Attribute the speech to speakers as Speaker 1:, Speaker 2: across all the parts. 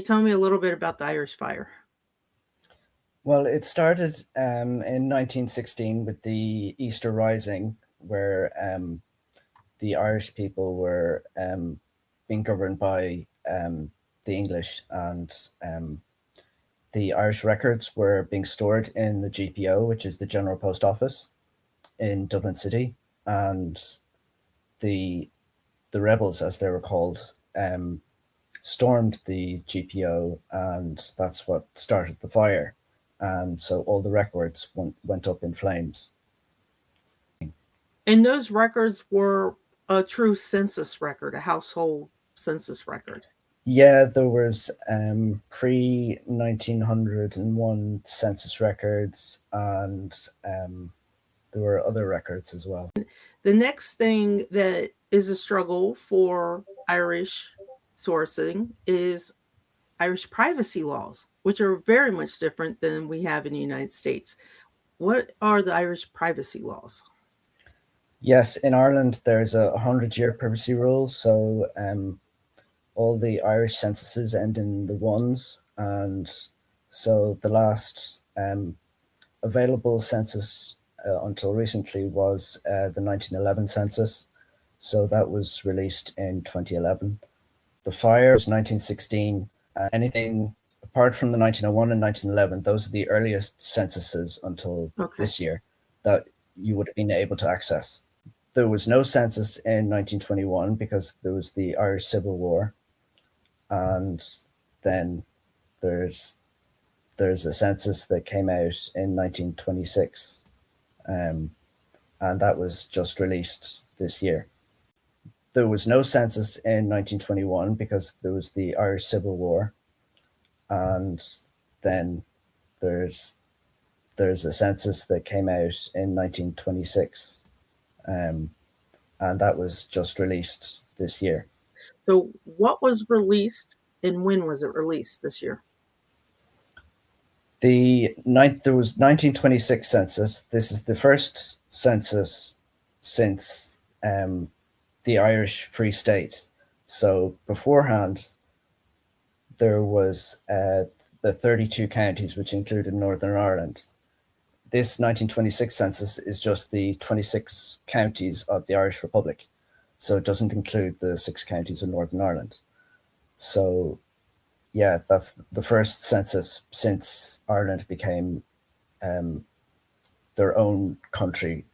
Speaker 1: tell me a little bit about the Irish Fire?
Speaker 2: Well, it started in 1916 with the Easter Rising, where the Irish people were being governed by the English, and the Irish records were being stored in the GPO, which is the General Post Office in Dublin City, and the the rebels, as they were called, stormed the GPO, and that's what started the fire. And so all the records went up in flames.
Speaker 1: And those records were a true census record, a household census record.
Speaker 2: Yeah, there was pre 1901 census records, and there were other records as well.
Speaker 1: The next thing that is a struggle for Irish sourcing is Irish privacy laws, which are very much different than we have in the United States. What are the Irish privacy laws?
Speaker 2: Yes, in Ireland there's a 100-year privacy rule, so all the Irish censuses end in the ones, and so the last available census until recently was the 1911 census, so that was released in 2011. The fire was 1916. Anything apart from the 1901 and 1911, those are the earliest censuses until this year that you would have been able to access. There was no census in 1921 because there was the Irish Civil War, and then there's a census that came out in 1926, and that was just released this year. There was no census in 1921 because there was the Irish Civil War, and then there's a census that came out in 1926, and that was just released this year.
Speaker 1: So what was released and when was it released this year?
Speaker 2: There was 1926 census. This is the first census since the Irish Free State. So beforehand, there was the 32 counties, which included Northern Ireland. This 1926 census is just the 26 counties of the Irish Republic. So it doesn't include the 6 counties of Northern Ireland. So yeah, that's the first census since Ireland became their own country,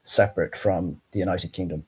Speaker 2: separate from the United Kingdom.